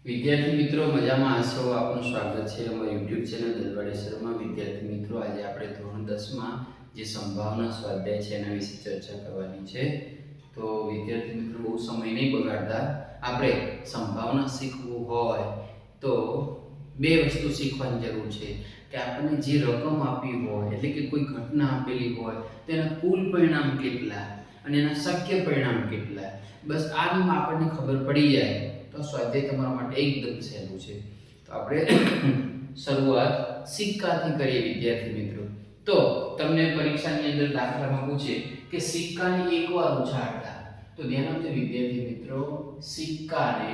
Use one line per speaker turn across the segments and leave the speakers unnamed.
વિદ્યાર્થી મિત્રો મજામાં હશો? આપનું સ્વાગત છે અમારી યુટ્યુબ ચેનલ દલવાડી શર્મા. વિદ્યાર્થી મિત્રો, આજે આપણે ધોરણ 10માં જે સંભાવના સ્વાધ્યાય છે એના વિશે ચર્ચા કરવાની છે. તો વિદ્યાર્થી મિત્રો, બહુ સમય નહીં બગાડતા, આપણે સંભાવના શીખવું હોય તો બે વસ્તુ શીખવાની જરૂર છે કે આપણને જે રકમ આપી હોય, એટલે કે કોઈ ઘટના આપેલી હોય, તેના કુલ પરિણામ કેટલા અને એના શક્ય પરિણામ કેટલા, બસ આનું આપણને ખબર પડી જાય તો સ્વાધ્યાય તમારા માટે એકદમ સહેલું છે. તો આપણે શરૂઆત સિક્કાથી કરીએ વિદ્યાર્થી મિત્રો. તો તમને પરીક્ષાની અંદર દાખલામાં પૂછે કે સિક્કાને એકવાર ઉછાળતા, તો ધ્યાન આપજો વિદ્યાર્થી મિત્રો, સિક્કાને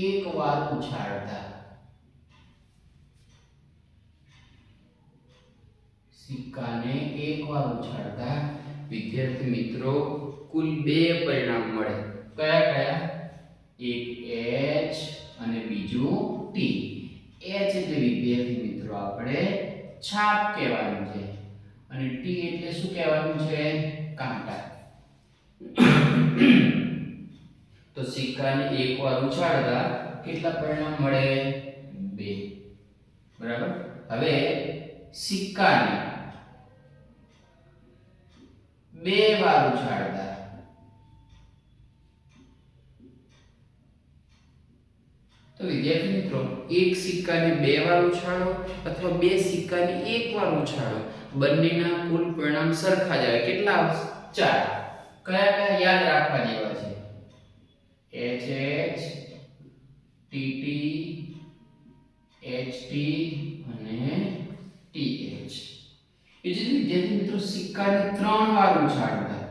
એકવાર ઉછાળતા, સિક્કાને એકવાર ઉછાળતા વિદ્યાર્થી મિત્રો કુલ બે પરિણામ મળે. કયા કયા? એક h અને બીજું t. h એટલે વિદ્યાર્થી મિત્રો આપણે છાપ કહેવાનું છે અને t એટલે શું કહેવાનું છે? કાંટા. તો સિક્કાને એકવાર ઉછાળતા કેટલા પરિણામ મળે? બે. બરાબર. હવે સિક્કાને બે વાર ઉછાળતા, તો વિદ્યાર્થી મિત્રો એક સિક્કાને બે વાર ઉછાળો અથવા બે સિક્કાને એક વાર ઉછાળો, બંનેના કુલ પરિણામ સરખા જ આવે. કેટલા આવશે? 4. કયા કયા યાદ રાખવા જેવા છે? hh, tt, ht અને th. એ જ રીતે વિદ્યાર્થી મિત્રો સિક્કાને 3 વાર ઉછાળતા,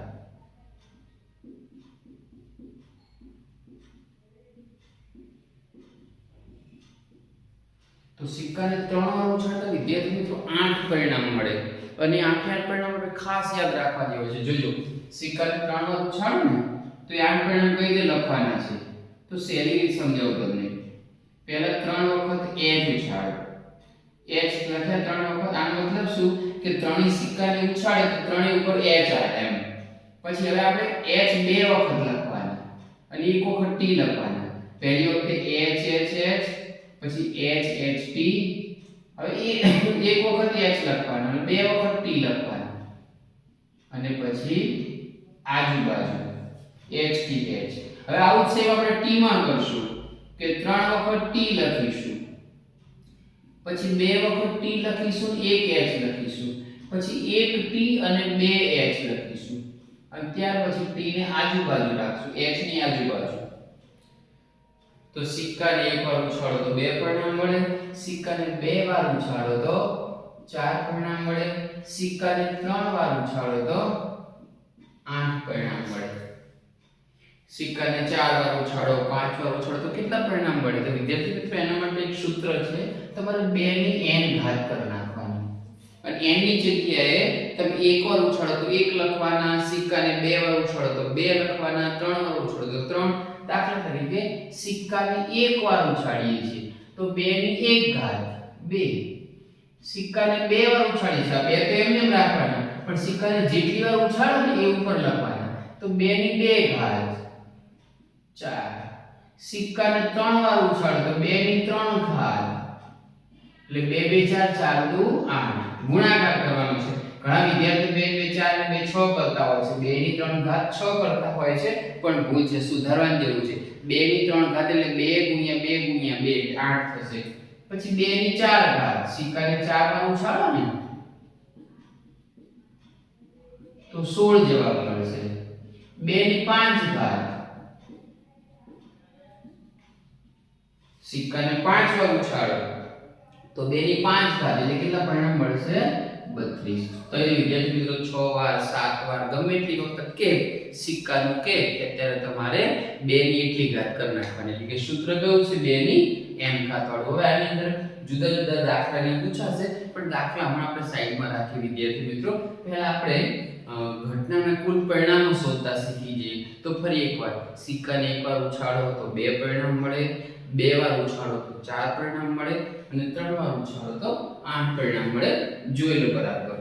તો સિક્કાને 3 વાર ઉછાળતા વિદ્યાર્થી મિત્રો 8 પરિણામ મળે. અને 8 પરિણામ આપણે ખાસ યાદ રાખવા જેવા છે. જોજો, સિક્કાને 3 વાર ઉછાળો ને તો એ 8 પરિણામ કઈ રીતે લખવાના છે? તો સહેલી રીતે સમજાવું તમને. પહેલા 3 વખત h ઉછાળો, h લખ્યા 3 વખત. આનો મતલબ શું કે ત્રણેય સિક્કાને ઉછાળે તો ત્રણેય ઉપર h આવે એમ. પછી હવે આપણે h બે વખત લખવાના અને એક વખત t લખવાના. પહેલી વખતે h h h, પછી h h t, હવે એક વખત h લખવાનો અને બે વખત t લખવાનો અને પછી આજુબાજુ h t h. હવે આવું સેમ આપણે t માં કરશું કે 3 વખત t લખીશું, પછી બે વખત t લખીશું, એક h લખીશું, પછી એક t અને બે h લખીશું અને ત્યાર પછી t ને આજુબાજુ રાખશું, h ની આજુબાજુ. તો સિક્કાને એકવાર ઉછાળો તો બે પરિણામ મળે, સિક્કાને બે વાર ઉછાળો તો 4 પરિણામ મળે, સિક્કાને 3 વાર ઉછાળો તો 8 પરિણામ મળે. સિક્કાને 4 વાર ઉછાળો, 5 વાર ઉછાળો તો કેટલા પરિણામ મળે? તો વિદ્યાર્થી મિત્રો એના માટે એક સૂત્ર છે, તમારે 2 ની n ઘાત કરી નાખવાની અને n ની જગ્યાએ તમે એકવાર ઉછાળો તો 1 લખવાના, સિક્કાને 2 વાર ઉછાળો તો 2 લખવાના, 3 વાર ઉછાળો તો 3. દાખલા તરીકે સિક્કાને એકવાર ઉછાળીએ છીએ તો 2 ની 1 ઘાત 2. સિક્કાને 2 વાર ઉછાળીએ છીએ, 2 તો એમને એમ રાખવાના, પણ સિક્કાને જેટલી વાર ઉછાળો ને એ ઉપર લખવાના, તો 2 ની 2 ઘાત 4. સિક્કાને 3 વાર ઉછાળો તો 2 ની 3 ઘાત, એટલે 2 2 4 4 દુ 8. ગુણાકાર કરવાનો છે. ઘણા વિદ્યાર્થીઓ 2 2 4 ને 2 6 કરતા હોય છે, 2 ની 3 ઘાત 6 કરતા હોય છે, પણ ભૂલ છે, સુધારવાની જરૂર છે. 2 ની 3 ઘાત એટલે 2 ગુણ્યા 2 ગુણ્યા 2 8 થશે. પછી 2 ની 4 ઘાત, સિક્કાને 4 વાર ઉછાળો ને તો 16 જવાબ મળશે. 2 ની 5 ઘાત, સિક્કાને 5 વાર ઉછાળો તો 2 ની 5 ઘાત એટલે કેટલા પરિણામ મળશે? 32. તો એ વિદ્યાર્થી મિત્રો 6 વાર 7 વાર ગમે એટલી વખત કે સિક્કાનું કે અત્યારે તમારે 2 ની એટલી ઘાત કરી નાખવાની. એટલે કે સૂત્ર કયું છે? 2 ની m ઘાત વાળું. હવે આની અંદર જુદા જુદા દાખલાની પૂછાશે, પણ દાખલા હમણાં આપણે સાઈડમાં રાખી વિદ્યાર્થી મિત્રો. પહેલા આપણે ઘટનાના કુલ પરિણામો શોધતા શીખી જઈએ. તો ફરી એકવાર, સિક્કાને એકવાર ઉછાળો તો 2 પરિણામ મળે, 2 વાર ઉછાળો તો 4 પરિણામ મળે અને 3 વાર ઉછાળો તો 8 પરિણામ મળે. જોઈ લો બરાબર.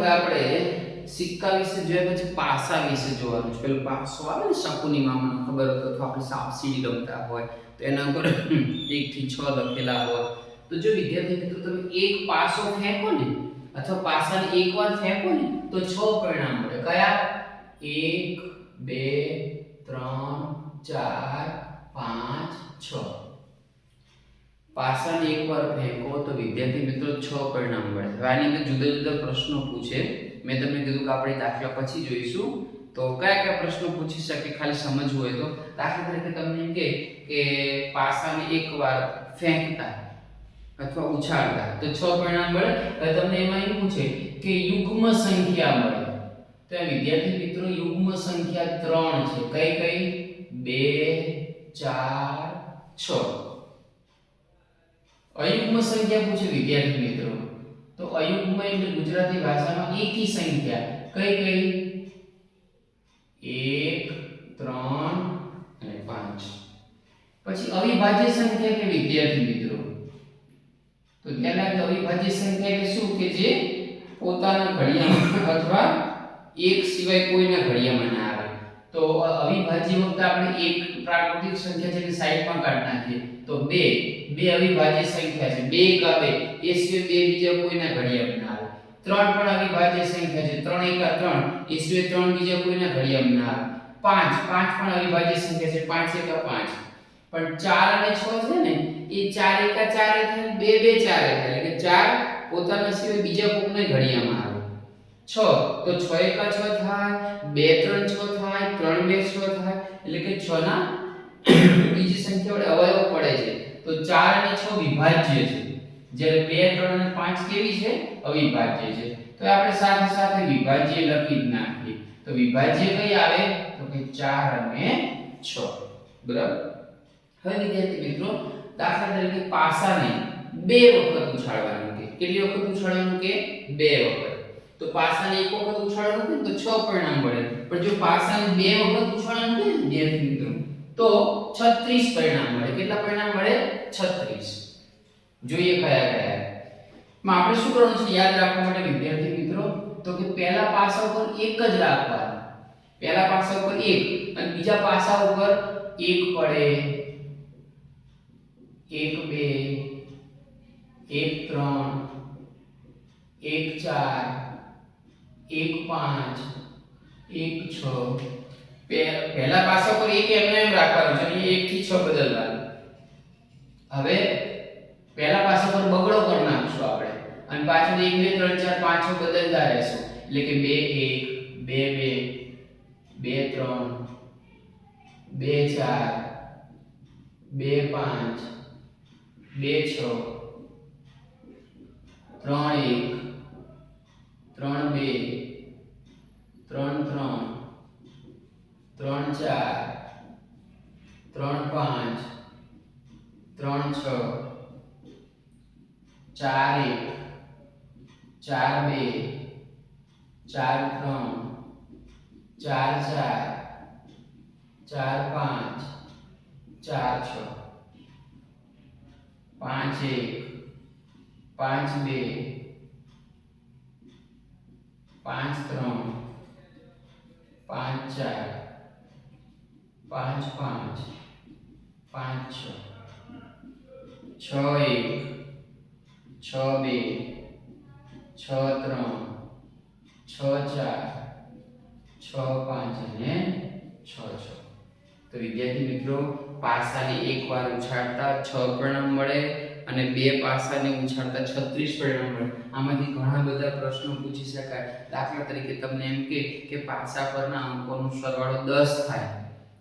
હવે આપણે સિક્કા વિશે જોયા પછી પાસા વિશે જોવાનું છે. પેલો પાસો આવે ને શકુની મામાનો ખબર હોય તો અથવા આપણે સાપસીડી રમતા હોય તો એના ઉપર 1 થી 6 લખેલા હોય. તો જો વિદ્યાર્થી મિત્રો તમે એક પાસો ફેંકો ને અથવા પાસાને એકવાર ફેંકો ને તો 6 પરિણામ મળે. કયા? 1 2 3 4 5 6. પાસાને એકવાર ફેંકો તો વિદ્યાર્થી મિત્રો 6 પરિણામ મળે. હવે આની અંદર જુદા જુદા પ્રશ્નો પૂછે. મેં તમને કીધું કે આપણે દાખલા પછી જોઈશું. તો કયા કયા પ્રશ્નો પૂછી શકે ખાલી સમજવું હોય તો. દાખલા તરીકે તમને એમ કે પાસાને એકવાર ફેંકતા અથવા ઉછાળતા તો 6 પરિણામ મળે. હવે તમને એમાં એમ પૂછે કે યુગ્મ સંખ્યા મળે. તો આ વિદ્યાર્થી મિત્રો યુગ્મ સંખ્યા 3 છે. કઈ કઈ? 2 4 6. અયુગ્મ સંખ્યા પૂછે વિદ્યાર્થી મિત્રો. તો અયુગ્મ એટલે ગુજરાતી ભાષામાં એકી સંખ્યા. કઈ કઈ? 1 3 અને 5. પછી અવિભાજ્ય સંખ્યા કે વિદ્યાર્થી મિત્રો. તો ધ્યાન રાખજો અવિભાજ્ય સંખ્યા એટલે શું કે જે પોતાના ઘડિયામાં અથવા એક સિવાય કોઈના ઘડિયામાં ના આવે. તો અવિભાજ્ય વખતે આપણે એક પ્રાકૃતિક સંખ્યા છે કે સાઈડમાં કાઢી નાખીએ તો 2 બે અવિભાજ્ય સંખ્યા છે. 2 કા 2 એ સિવાય બે બીજા કોઈના ઘડિયામાં ના આવે. 3 પણ અવિભાજ્ય સંખ્યા છે. 3 એકા 3 એ સિવાય 3 બીજા કોઈના ઘડિયામાં ના આવે. 5 પણ અવિભાજ્ય સંખ્યા છે. 5 એકા 5. પણ 4 અને 6 છે ને એ 4 એકા 4 થાય 2 2 4 થાય એટલે કે 4 પોતાના સિવાય બીજા કોઈના ઘડિયામાં આવે. 6 તો 6 એકા 6 થાય, 2 3 6 થાય, 3 2 6 થાય એટલે કે 6 ના બીજી સંખ્યા વડે અવયવ પડે છે. તો 4 અને 6 વિભાજ્ય છે. જ્યારે 2 3 અને 5 કેવી છે? અવિભાજ્ય છે. તો આપણે સાથે સાથે વિભાજ્ય લખી જ નાખીએ. તો વિભાજ્ય કઈ આવે? તો કે 4 અને 6. બરાબર. હવે વિદ્યાર્થી મિત્રો દાખલા તરીકે પાસાને 2 વખત ઉછાળવાનું કે કેટલી વખત ઉછાળવાનું કે 2 વખત. તો પાસાને એક વખત ઉછાળવાનું કે તો 6 પરિણામ મળે. પણ જો પાસાને 2 વખત ઉછાળવાનું કે વિદ્યાર્થી મિત્રો તો 36 પરિણામ મળે. કેટલા પરિણામ મળે? 36. જોઈએ કયા કયા. માં આપણે શું કરવાનું છે યાદ રાખવા માટે વિદ્યાર્થી મિત્રો? તો કે પહેલા પાસા ઉપર એક જ રાખવાનું. પહેલા પાસા ઉપર 1 અને બીજા પાસા ઉપર 1 પડે, 1 2 1 3 1 4 1 5 1 6. પહેલા પાસા પર 1 એમને એમ રાખવાનું છે અને 1 થી 6 બદલવાનું. હવે પહેલા પાસા પર બગડો કરી નાખશું આપણે અને પાછળ 1 2 3 4 5 6 બદલતા રહેશું. એટલે કે 2 1 2 2 2 3 2 4 2 5 2 6 3 1 3 2 3 3 3 4 3 5 3 6 4 1 4 2 4 3 4 4 4 5 4 6 5 1 5 2 5 3 5 4 5 5 5 6 6 1 6 2 6 3 6 4 6 5 અને 6 6. તો વિદ્યાર્થી મિત્રો પાસાને એકવાર ઉછાળતા 6 પરિણામ મળે અને 2 પાસાને ઉછાળતા 36 પરિણામ મળે. આમાંથી ઘણા બધા પ્રશ્નો પૂછી શકાય. દાખલા તરીકે તમને એમ કે પાસા પરના અંકોનો સરવાળો 10 થાય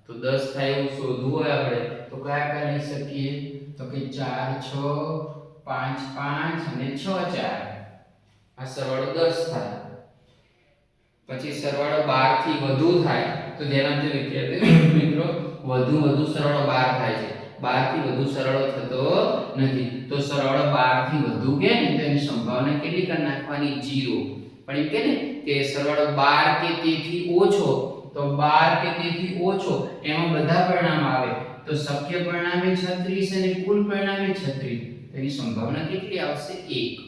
તો 10 થાય એવું શોધવું હોય આપણે તો કયા કયા લઈ શકીએ? તો કે 4 6 5 5 અને 6 4. આ સરવાળો 10 થાય. પછી સરવાળો 12 થી વધુ થાય તો ધ્યાન આપજો વિદ્યાર્થી મિત્રો વધુ સરવાળો 12 થાય છે. 12 થી વધુ સરવાળો થતો નથી. તો સરવાળો 12 થી વધુ કે ને તેની સંભાવના કેટલી કરી નાખવાની? 0. પણ એમ કે ને કે સરવાળો 12 કે તેથી ઓછો તો 12 કે તેથી ઓછો એમાં બધા પરિણામ આવે તો શક્ય પરિણામે 36 અને કુલ પરિણામે 36. તેની સંભાવના કેટલી આવશે? 1.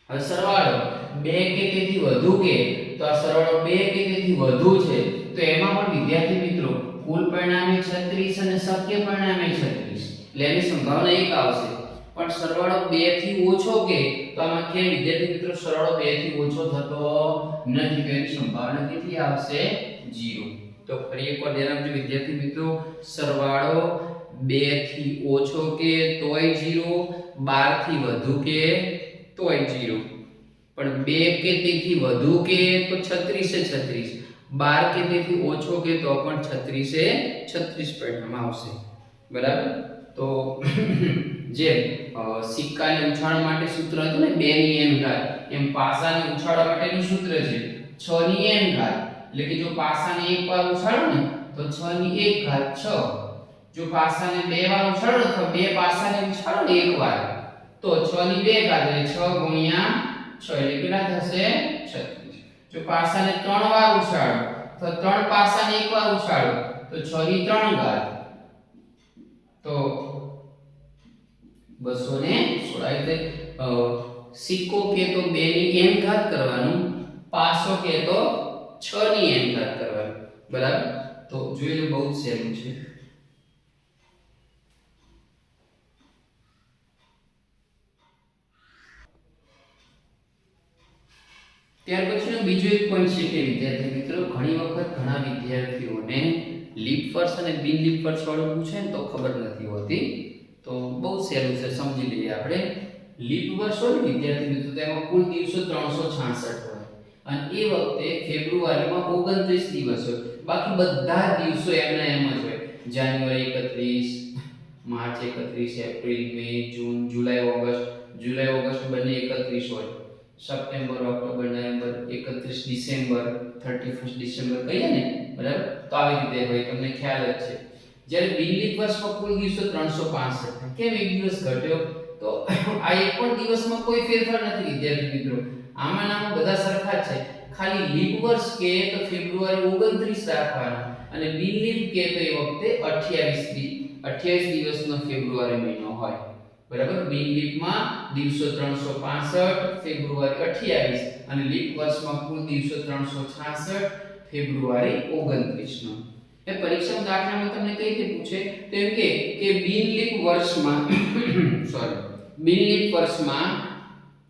હવે સરવાળો 2 કે તેથી વધુ કે તો આ સરવાળો 2 કે તેથી વધુ છે તો એમાં પણ વિદ્યાર્થી મિત્રો કુલ પરિણામે 36 અને શક્ય પરિણામે 36 એટલે એની સંભાવના 1 આવશે પણ સરવાળો 2 થી ઓછો કે તો આમાં કે વિદ્યાર્થી મિત્રો સરવાળો 2 થી ઓછો થતો નથી તો એની સંભાવના કેટલી આવશે 0 તો ફરી એકવાર ધ્યાન આપજો વિદ્યાર્થી મિત્રો સરવાળો 2 થી ઓછો કે તોય 0 12 થી વધુ કે તોય 0 પણ 2 કે તેથી વધુ કે તો 36 એ 36 12 કે તેથી ઓછો કે તો પણ 36 એ 36 પરિણામ આવશે બરાબર તો જે સિક્કાને ઉછાળવા માટે સૂત્ર હતું ને 2 ની n ઘાત એમ પાસાને ઉછાળવા માટેનું સૂત્ર છે 6 ની n ઘાત એટલે કે જો પાસાને એકવાર ઉછાળો ને તો 6 ની 1 ઘાત 6 જો પાસાને બે વાર ઉછાળો અથવા બે પાસાને ઉછાળો ને એકવાર તો 6 ની 2 ઘાત એટલે 6 ગુણ્યા 6 એટલે કેટલા થશે 36 જો પાસાને 3 વાર ઉછાળો તો 3 પાસાને એકવાર ઉછાળો તો 6 ની 3 ઘાત તો 216 એટલે સિક્કો કે તો 2 ની n ઘાત કરવાનું પાસો કે તો 6 ની n ઘાત કરવાનું બરાબર તો જોઈ લો બહુ સહેલું છે ત્યાર પછીનો બીજો એક પોઈન્ટ છે કે વિદ્યાર્થી મિત્રો ઘણી વખત ઘણા વિદ્યાર્થીઓને લીપ વર્ષ અને બિન લીપ વર્ષ વાળું પૂછે ને તો ખબર નથી હોતી તો બહુ સહેલું છે સમજી લઈએ આપણે લીપ વર્ષ હોય વિદ્યાર્થી મિત્રો તેમાં કુલ દિવસો 366 હોય અને એ વખતે ફેબ્રુઆરીમાં 29 દિવસ હોય બાકી બધા દિવસો એમના એમ જ હોય જાન્યુઆરી 31 માર્ચ 31 એપ્રિલ મે જૂન જુલાઈ ઓગસ્ટ બંને 31 હોય September October November 31 December 31 December કહીએ ને બરાબર તો આવી રીતે હોય તમને ખ્યાલ જ છે જ્યારે બિન લીપ વર્ષમાં કુલ દિવસો 365 કેમ એક દિવસ ઘટ્યો તો આ એક પણ દિવસમાં કોઈ ફેરફાર નથી વિદ્યાર્થી મિત્રો આમાં નામ બધા સરખા જ છે ખાલી લીપ વર્ષ કે તો ફેબ્રુઆરી 29 રાખવાનો અને બિન લીપ કે તો એ વખતે 28 દિવસનો ફેબ્રુઆરી મહિનો હોય બરાબર બિન લીપમાં દિવસો 365 ફેબ્રુઆરી 28 અને લીપ વર્ષમાં કુલ દિવસો 366 ફેબ્રુઆરી 29 નો એ પરીક્ષાના દાખલામાં તમને કઈ રીતે પૂછે તો એમ કે બિન લીપ વર્ષમાં બિન લીપ વર્ષમાં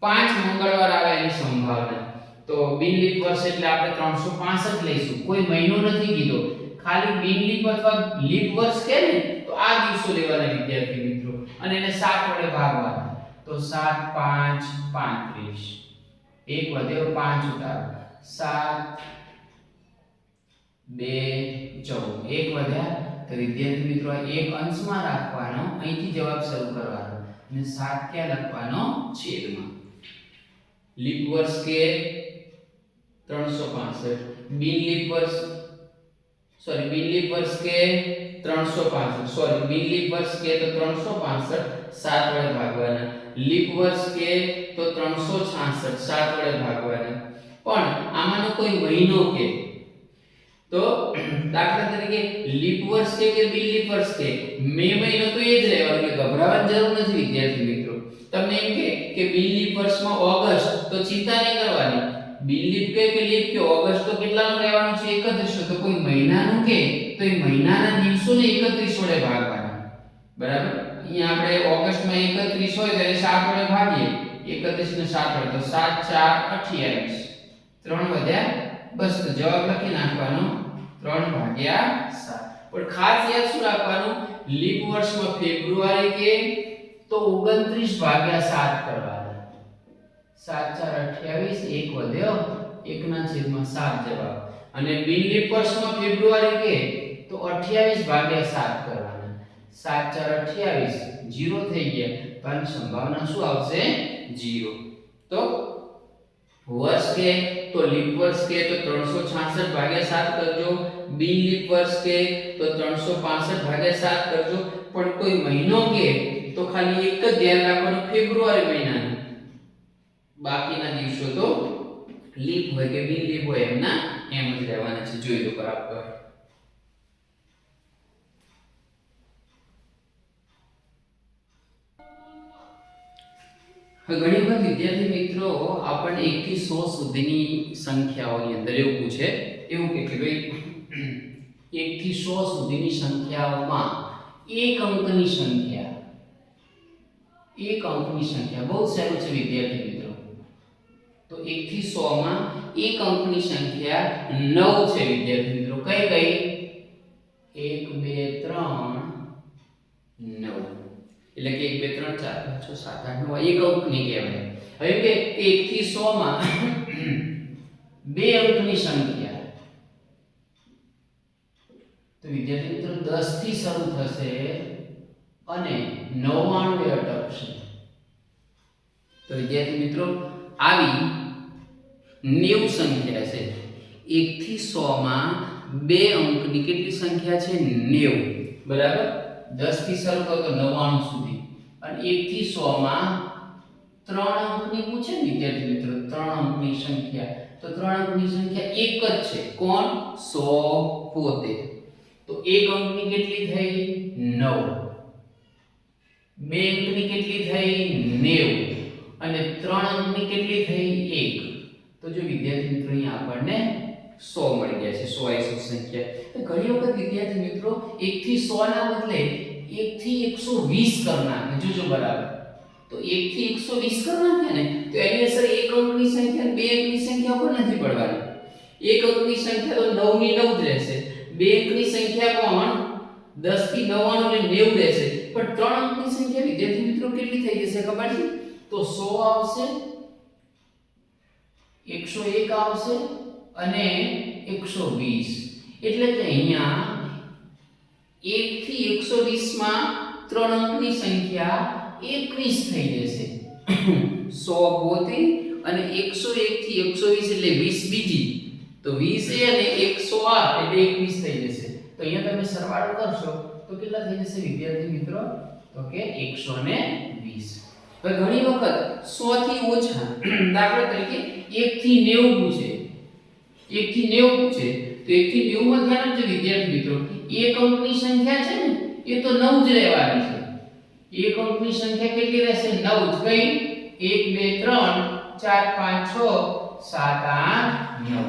5 મંગળવાર આવે એની સંભાવના તો બિન લીપ વર્ષ એટલે આપણે 365 લઈશું કોઈ મહિનો નથી કીધો ખાલી બિન લીપ અથવા લીપ વર્ષ કે ને તો આ દિવસો લેવાના વિદ્યાર્થી મિત્રો અને એને 7 વડે ભાગવાના તો 7 5 35 એક વધ્યો 5 ઉતારો 7 2 14 એક વધ્યા તો વિદ્યાર્થી મિત્રો એક અંશમાં રાખવાનો અહીંથી જવાબ શરૂ કરવાનો અને 7 ક્યાં લખવાનો છેદમાં લીપ વર્ષ કે 365 બિન લીપ વર્ષ કે 365 બિન લીપ વર્ષ કે તો 365 7 વડે ભાગવાના લીપ વર્ષ કે તો 366 7 વડે ભાગવાના પણ આમાંનો કોઈ મહિનો કે તો દાખલા તરીકે લીપ વર્ષ કે બિન લીપ વર્ષ કે મે મહિનો તો એ જ રહેવાનો એટલે ગભરાવાની જરૂર નથી વિદ્યાર્થી મિત્રો તમને એમ કે બિન લીપ વર્ષમાં ઓગસ્ટ તો ચિંતા નહીં કરવાની બિન લીપ કે લીપ કે ઓગસ્ટ તો કેટલાનો રહેવાનો છે 31 તો કોઈ મહિનાનું કે તો એ મહિનાના દિવસોને 31 વડે ભાગવાના બરાબર અહીંયા આપણે ઓગસ્ટમાં 31 હોય ત્યારે 7 વડે ભાગીએ 31 ને 7 વડે તો 7 4 28 3 વધ્યા બસ તો જવાબ લખી નાખવાનો 3/7 પણ ખાસ યાદ શું રાખવાનું લીપ વર્ષમાં ફેબ્રુઆરી કે તો 29/7 કરવાના 7 4 28 એક વધ્યો 1/7 જવાબ અને બિન લીપ વર્ષમાં ફેબ્રુઆરી કે તો 28/7 કરવાના 7 4 28 0 થઈ ગયા પણ સંભાવના શું આવશે 0 તો વર્ષ કે તો લીપ વર્ષ કે તો 366/7 કરજો બિન લીપ વર્ષ કે તો 365/7 કરજો પણ કોઈ મહિનો કે તો ખાલી એક જ ધ્યાન રાખવાનું ફેબ્રુઆરી મહિનાનું બાકીના દિવસો તો લીપ હોય કે બિન લીપ હોય એમના એમ જ રહેવાના છે જોઈ લો બરાબર હવે ઘણી વખત વિદ્યાર્થી મિત્રો આપણને 1 થી 100 સુધીની સંખ્યાઓની અંદર એવું પૂછે, એવું કે ભાઈ 1 થી 100 સુધીની સંખ્યાઓમાં એક અંકની સંખ્યા બહુ સહેલું છે વિદ્યાર્થી મિત્રો. તો 1 થી 100 માં એક અંકની સંખ્યા 9 છે વિદ્યાર્થી મિત્રો. કઈ કઈ? 1 2 3 9. એટલે કે 1 2 3 4 5 6 7 8 9 એક અંકની કહેવાય. હવે કે 1 થી 100 માં બે અંકની સંખ્યા, તો વિદ્યાર્થી મિત્રો 10 થી શરૂ થશે અને 99 અટકશે. તો વિદ્યાર્થી મિત્રો આવી 90 સંખ્યા છે. 1 થી 100 માં બે અંકની કેટલી સંખ્યા છે? 90. બરાબર. 10 થી શરૂ કરો તો 99 સુધી, અને 1 થી 100 માં 3 અંકની પૂછે ને વિદ્યાર્થી મિત્રો, 3 અંકની સંખ્યા. તો 3 અંકની સંખ્યા એક જ છે. કોણ? 100 પોતે. તો એક અંકની કેટલી થઈ? 9. બે અંકની કેટલી થઈ? 90. અને 3 અંકની કેટલી થઈ? 1. તો જો વિદ્યાર્થી મિત્રો અહીંયા આપણને 100 મળી ગયા છે. 100 એ સંખ્યા. ઘણી વખત વિદ્યાર્થી મિત્રો 1 થી 100 ના બદલે 1 થી 120 કરી નાખે. જોજો બરાબર. તો 1 થી 120 કરી નાખે ને તો એની અસર એક અંકની સંખ્યા બે અંકની સંખ્યા પર નથી પડવાની. એક અંકની સંખ્યા તો 9 ની 9 જ રહેશે. બે અંકની સંખ્યા પણ 10 થી 99 એટલે 90 રહેશે. પણ 3 અંકની સંખ્યા વિદ્યાર્થી મિત્રો કેટલી થઈ જશે ખબર છે? તો 100 આવશે, 101 આવશે અને 120. એટલે કે અહીંયા 1 થી 120 માં 3 અંકની સંખ્યા 21 થઈ જશે. 100 પોતે અને 101 થી 120 એટલે 20 બીજી. તો 20 એ અને 108 એટલે 21 થઈ જશે. તો અહીંયા તમે સરવાળો કરશો તો કેટલા થઈ જશે વિદ્યાર્થી મિત્રો? તો કે 120. હવે ઘણી વખત 100 થી ઓછા, દાખલા તરીકે 1 થી 90 પૂછે. 1 થી 90 પૂછે તો 1 થી 90 માં ધ્યાન આપજો વિદ્યાર્થી મિત્રો, એક અંકની સંખ્યા છે ને એ તો 9 જ રહેવાની છે. એક અંકની સંખ્યા કેટલી રહેશે? 9 જ. કઈ? 1 2 3 4 5 6 7 8 9.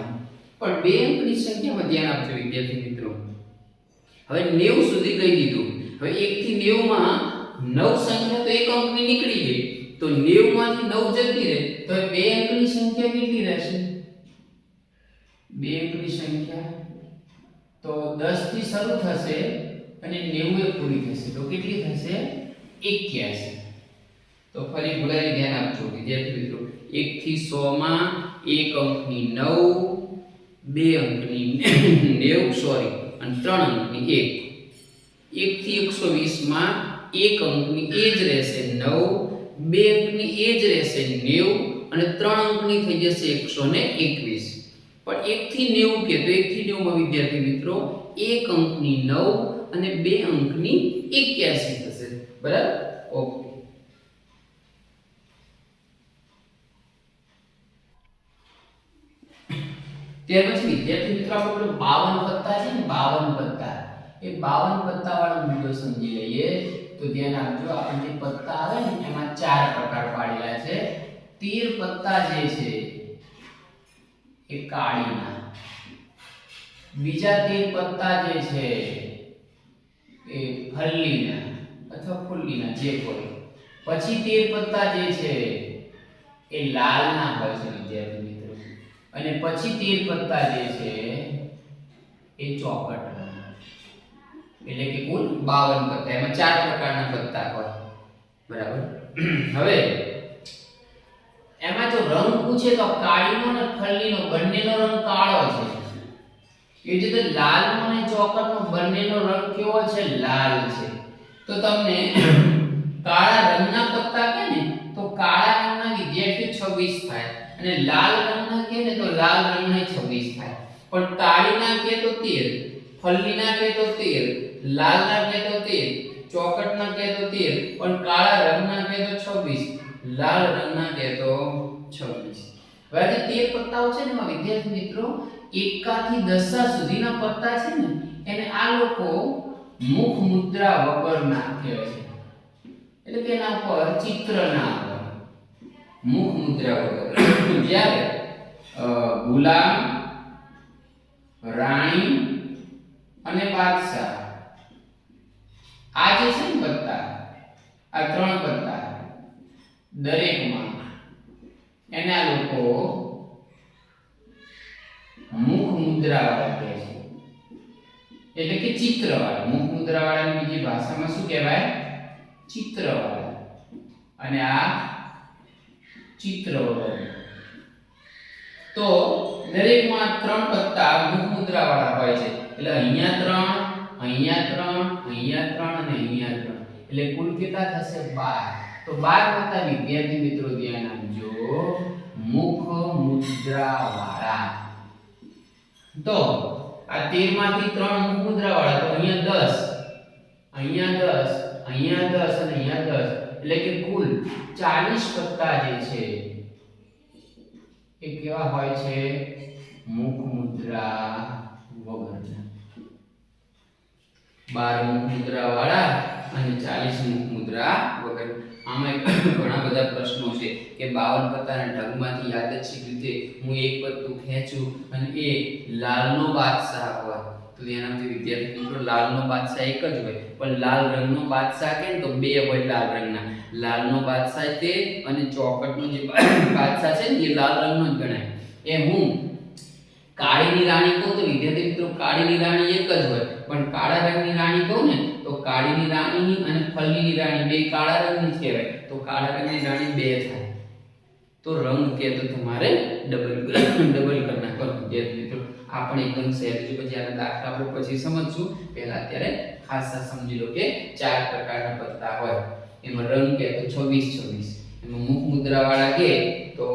પણ બે અંકની સંખ્યામાં ધ્યાન આપજો વિદ્યાર્થી મિત્રો. હવે 90 સુધી કહી દીધું. હવે 1 થી 90 માં 9 સંખ્યા તો એક અંકની નીકળી ગઈ. તો 90 માંથી 9 જતી રહે તો બે અંકની સંખ્યા કેટલી રહેશે? બે અંકની સંખ્યા તો 10 થી શરૂ થશે અને 90 એ પૂરી થશે. તો કેટલી થશે? 81. તો ફરી ભૂલાઈ ધ્યાન આપજો વિદ્યાર્થી મિત્રો. 1 થી 100 માં એક અંકની 9, બે અંકની 90 અને 3 અંકની 1. 1 થી 120 માં એક અંકની એ જ રહેશે 9, બે અંકની એ જ રહેશે 90 અને 3 અંકની થઈ જશે 121. પણ 1 થી 90 કે તો 1 થી 90 માં વિદ્યાર્થી મિત્રો એક અંકની 9 અને બે અંકની 81 થશે. બરાબર? ઓકે. ત્યાર પછી વિદ્યાર્થી મિત્રો આપણે 52 પત્તા છે ને, 52 પત્તા, એ 52 પત્તા વાળો મુદ્દો સમજી લઈએ. તો ધ્યાન આપજો, આપણે જે પત્તા આવે ને એમાં 4 પ્રકાર પાડેલા છે. 13 પત્તા જે છે એ કાળીના, બીજા 13 પત્તા જે છે એ ફલ્લીના અથવા ફુલ્લીના જે કોઈ, પછી 13 પત્તા જે છે એ લાલના હોય છે વિદ્યાર્થી મિત્રો, અને પછી 13 પત્તા જે છે એ ચોકટના. એટલે કે કુલ 52 પત્તા. એમાં 4 પ્રકારના પત્તા હોય. બરાબર? હવે એમાં જો રંગ પૂછે તો કાળીનો અને ફલ્લીનો બંનેનો રંગ કાળો છે. એ જ રીતે લાલનો અને ચોકટનો બંનેનો રંગ કેવો છે? લાલ છે. તો તમને કાળા રંગના પત્તા કહે ને તો કાળા રંગના વિદ્યાર્થી 26 થાય, અને લાલ રંગના કહે ને તો લાલ રંગના 26 થાય. પણ કાળીના કહે તો 13, ફલ્લીના કહે તો 13, લાલના કહે તો 13, ચોકટના કહે તો 13, પણ કાળા રંગના કહે તો 26, લાલ રંગના કહે તો 26. હવે જે 13 પત્તાઓ છે ને એમાં વિદ્યાર્થી મિત્રો 1 થી 10 સુધીના પત્તા છે ને એને આ લોકો મુખ મુદ્રા વગરના કહેવાય છે. એટલે કે એના પર ચિત્ર ના આવે. મુખ મુદ્રા વગર. જ્યારે ગુલામ, રાણી અને બાદશાહ આ જે છે ને પત્તા, આ 3 પત્તા દરેકમાં એના લોકો મુખ મુદ્રા વાળા કહે છે, એટલે કે ચિત્ર વાળા. મુખ મુદ્રા વાળાની બીજી ભાષામાં શું કહેવાય? ચિત્ર વાળા. અને આ ચિત્ર વગર. તો દરેકમાં 3 પત્તા મુખ મુદ્રા વાળા હોય છે. એટલે અહીંયા 3, અહીંયા 3, અહીંયા 3 અને અહીંયા 3. એટલે કુલ કેટલા થશે? 12. તો 12 પત્તા વિદ્યાર્થી મિત્રો ધ્યાન આપજો, મુખ મુદ્રા વાળા. તો આ 13 માંથી 3 મુખ મુદ્રા વાળા, તો અહીંયા 10, અહીંયા 10, અહીંયા 10 અને અહીંયા 10. એટલે કે કુલ 40 પત્તા જે છે એ કેવા હોય છે? મુખ મુદ્રા વગરના. 12 મુખ મુદ્રા વાળા અને 40 મુખ મુદ્રા વગર. આમાં ઘણા બધા પ્રશ્નો છે કે 52 પત્તાના ઢગમાંથી યાદચ્છિક રીતે હું એક પત્તું ખેંચું અને એ લાલનો બાદશાહ હોય, તો તેનાથી વિદ્યાર્થી મિત્રો લાલનો બાદશાહ એક જ હોય, પણ લાલ રંગનો બાદશાહ કેમ? તો 2 હોય લાલ રંગના. લાલનો બાદશાહ તે અને ચોકટનો જે બાદશાહ છે ને એ લાલ રંગનો જ ગણાય. એ હું કાળીની રાણી કહું તો વિદ્યાર્થી મિત્રો કાળીની રાણી એક જ હોય, પણ કાળા રંગની રાણી કહું ને તો કાળીની રાણી અને ફલીની રાણી બે કાળા રંગની જ કહેવાય. તો કાળા રંગની રાણી 2 થાય. તો રંગ કે તો તમારે ડબલ કરી નાખવાનું વિદ્યાર્થી મિત્રો. આ પણ એકદમ સહેલું છે. પછી આના દાખલા આપણે પછી સમજશું. પહેલા અત્યારે ખાસ સમજી લો કે 4 પ્રકારના પત્તા હોય. એમાં રંગ કે તો 26. એમાં મુખ મુદ્રા વાળા કે તો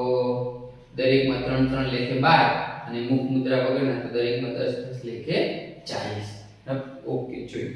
દરેકમાં 3 લેખે 12 અને મુખ મુદ્રા વગરના તો દરેકમાં 10 લેખે 40. ઓકે, જોયું.